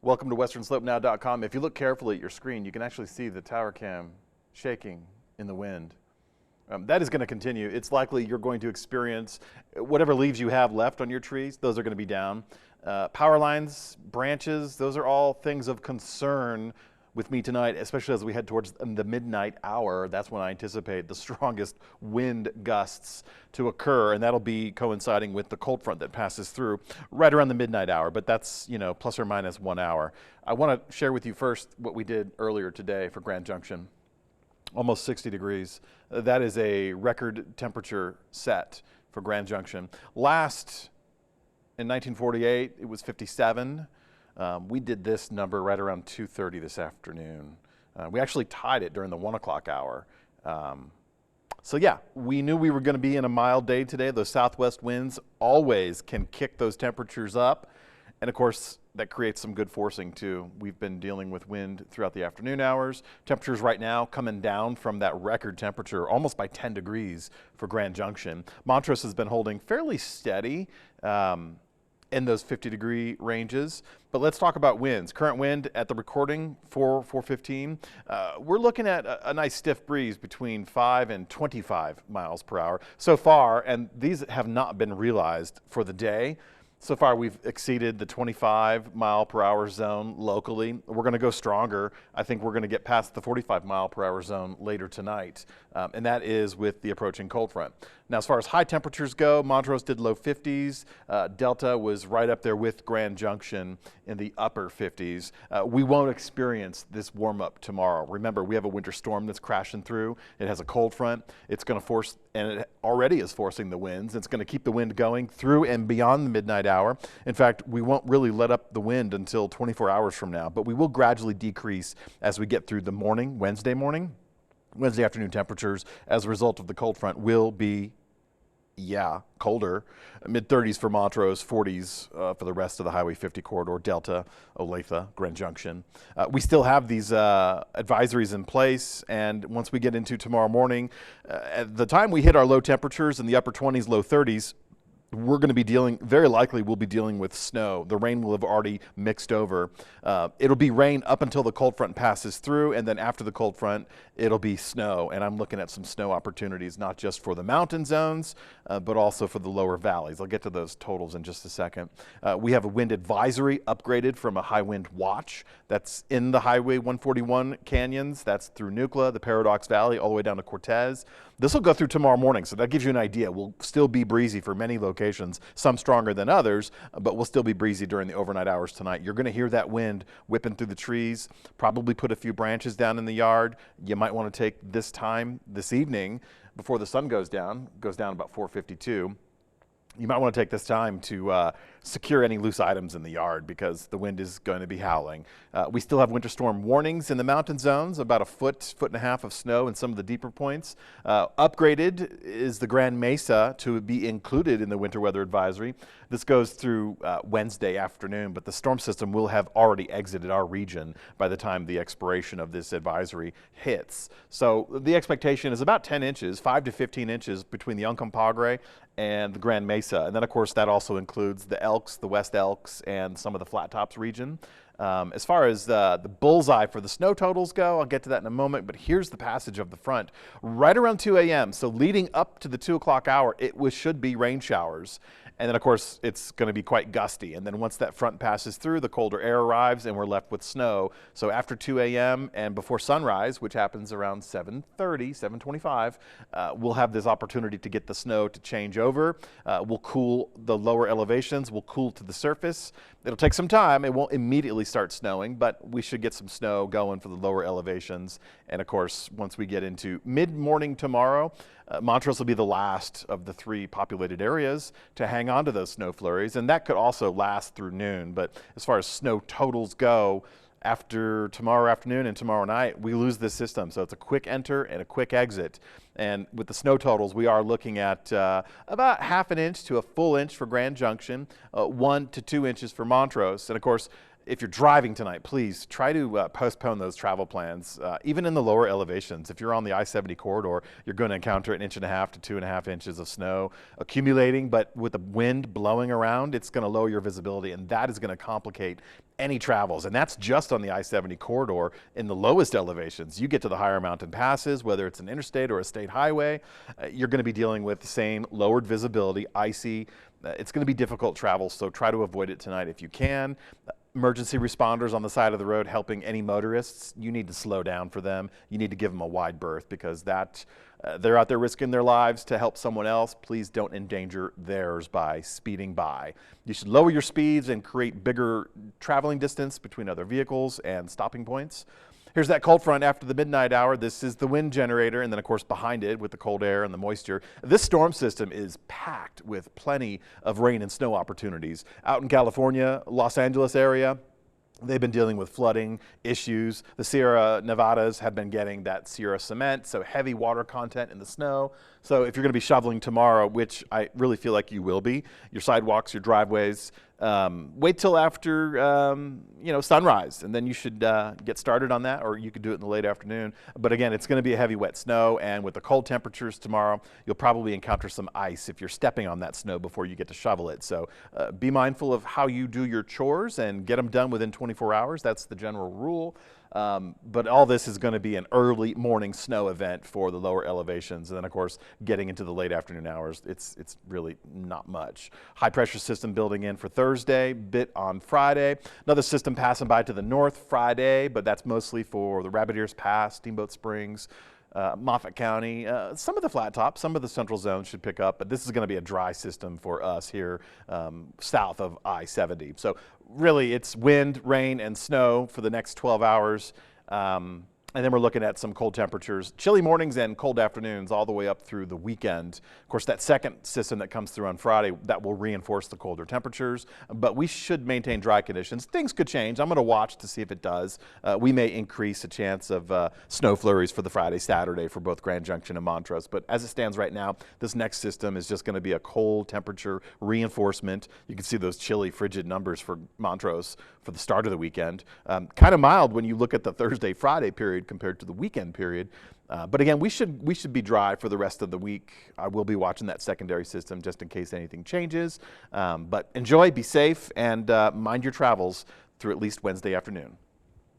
Welcome to westernslope.now.com. If you look carefully at your screen, you can actually see the tower cam shaking in the wind. That is going to continue. It's likely you're going to experience whatever leaves you have left on your trees, those are going to be down. Power lines, branches, those are all things of concern with me tonight, especially as we head towards the midnight hour. That's when I anticipate the strongest wind gusts to occur, and that'll be coinciding with the cold front that passes through right around the midnight hour, but that's, plus or minus 1 hour. I want to share with you first what we did earlier today for Grand Junction. Almost 60 degrees. That is a record temperature set for Grand Junction. Last, in 1948, it was 57. We did this number right around 2:30 this afternoon. We actually tied it during the 1 o'clock hour. So yeah, we knew we were going to be in a mild day today. Those southwest winds always can kick those temperatures up. And of course, that creates some good forcing too. We've been dealing with wind throughout the afternoon hours. Temperatures right now coming down from that record temperature almost by 10 degrees for Grand Junction. Montrose has been holding fairly steady in those 50-degree ranges. But let's talk about winds. Current wind at the recording, 415. We're looking at a nice stiff breeze between 5 and 25 miles per hour so far, and these have not been realized for the day. So far, we've exceeded the 25 mile per hour zone locally. We're going to go stronger. I think we're going to get past the 45 mile per hour zone later tonight, and that is with the approaching cold front. Now, as far as high temperatures go, Montrose did low 50s. Delta was right up there with Grand Junction in the upper 50s. We won't experience this warm up tomorrow. Remember, we have a winter storm that's crashing through. It has a cold front. It's going to force, and it already is forcing the winds. It's going to keep the wind going through and beyond the midnight hour. In fact, we won't really let up the wind until 24 hours from now, but we will gradually decrease as we get through the morning, Wednesday morning. Wednesday afternoon temperatures as a result of the cold front will be, colder. Mid-30s for Montrose, 40s for the rest of the Highway 50 corridor, Delta, Olathe, Grand Junction. We still have these advisories in place, and once we get into tomorrow morning, at the time we hit our low temperatures in the upper 20s, low 30s, we're going to be very likely we'll be dealing with snow. The rain will have already mixed over. It'll be rain up until the cold front passes through, and then after the cold front, it'll be snow. And I'm looking at some snow opportunities, not just for the mountain zones, but also for the lower valleys. I'll get to those totals in just a second. We have a wind advisory upgraded from a high wind watch. That's in the Highway 141 canyons. That's through Nucla, the Paradox Valley, all the way down to Cortez. This will go through tomorrow morning, so that gives you an idea. We'll still be breezy for many locations, some stronger than others, but we'll still be breezy during the overnight hours tonight. You're going to hear that wind whipping through the trees, probably put a few branches down in the yard. You might want to take this time this evening before the sun goes down about 4:52. You might want to take this time to secure any loose items in the yard because the wind is going to be howling. We still have winter storm warnings in the mountain zones, about a foot and a half of snow in some of the deeper points. Upgraded is the Grand Mesa to be included in the winter weather advisory. This goes through Wednesday afternoon, but the storm system will have already exited our region by the time the expiration of this advisory hits. So the expectation is about 10 inches, 5 to 15 inches between the Uncompahgre and the Grand Mesa. And then, of course, that also includes the Elks, the West Elks, and some of the Flat Tops region. As far as the bullseye for the snow totals go, I'll get to that in a moment, but here's the passage of the front. Right around 2 a.m., so leading up to the 2 o'clock hour, should be rain showers. And then, of course, it's going to be quite gusty. And then once that front passes through, the colder air arrives and we're left with snow. So after 2 a.m. and before sunrise, which happens around 7:30, 7:25, we'll have this opportunity to get the snow to change over. We'll cool the lower elevations. We'll cool to the surface. It'll take some time. It won't immediately start snowing, but we should get some snow going for the lower elevations. And, of course, once we get into mid-morning tomorrow, Montrose will be the last of the 3 populated areas to hang on to those snow flurries, and that could also last through noon. But as far as snow totals go, after tomorrow afternoon and tomorrow night, we lose this system. So it's a quick enter and a quick exit. And with the snow totals, we are looking at about ½ inch to a full inch for Grand Junction, 1 to 2 inches for Montrose. And of course, If you're driving tonight, please try to postpone those travel plans. Even in the lower elevations, if you're on the I-70 corridor, you're going to encounter 1.5 to 2.5 inches of snow accumulating, but with the wind blowing around, it's going to lower your visibility, and that is going to complicate any travels. And that's just on the I-70 corridor. In the lowest elevations, you get to the higher mountain passes, whether it's an interstate or a state highway, you're going to be dealing with the same lowered visibility, icy. It's going to be difficult travel, so try to avoid it tonight if you can. Emergency responders on the side of the road helping any motorists, you need to slow down for them. You need to give them a wide berth because they're out there risking their lives to help someone else. Please don't endanger theirs by speeding by. You should lower your speeds and create bigger traveling distance between other vehicles and stopping points. Here's that cold front after the midnight hour. This is the wind generator, and then of course behind it with the cold air and the moisture. This storm system is packed with plenty of rain and snow opportunities. Out in California, Los Angeles area, they've been dealing with flooding issues. The Sierra Nevadas have been getting that Sierra cement, so heavy water content in the snow. So if you're going to be shoveling tomorrow, which I really feel like you will be, your sidewalks, your driveways, wait till after sunrise, and then you should get started on that, or you could do it in the late afternoon. But again, it's going to be a heavy wet snow, and with the cold temperatures tomorrow, you'll probably encounter some ice if you're stepping on that snow before you get to shovel it. So be mindful of how you do your chores and get them done within 24 hours. That's the general rule. But all this is going to be an early morning snow event for the lower elevations. And then, of course, getting into the late afternoon hours, it's really not much. High pressure system building in for Thursday, bit on Friday. Another system passing by to the north Friday, but that's mostly for the Rabbit Ears Pass, Steamboat Springs, Moffat County, some of the flat tops, some of the central zones should pick up, but this is going to be a dry system for us here south of I-70. So really it's wind, rain, and snow for the next 12 hours. And then we're looking at some cold temperatures, chilly mornings and cold afternoons all the way up through the weekend. Of course, that second system that comes through on Friday, that will reinforce the colder temperatures, but we should maintain dry conditions. Things could change. I'm going to watch to see if it does. We may increase a chance of snow flurries for the Friday, Saturday for both Grand Junction and Montrose, but as it stands right now, this next system is just going to be a cold temperature reinforcement. You can see those chilly, frigid numbers for Montrose for the start of the weekend. Kind of mild when you look at the Thursday, Friday period compared to the weekend period. But again, we should be dry for the rest of the week. I will be watching that secondary system just in case anything changes. But enjoy, be safe, and mind your travels through at least Wednesday afternoon.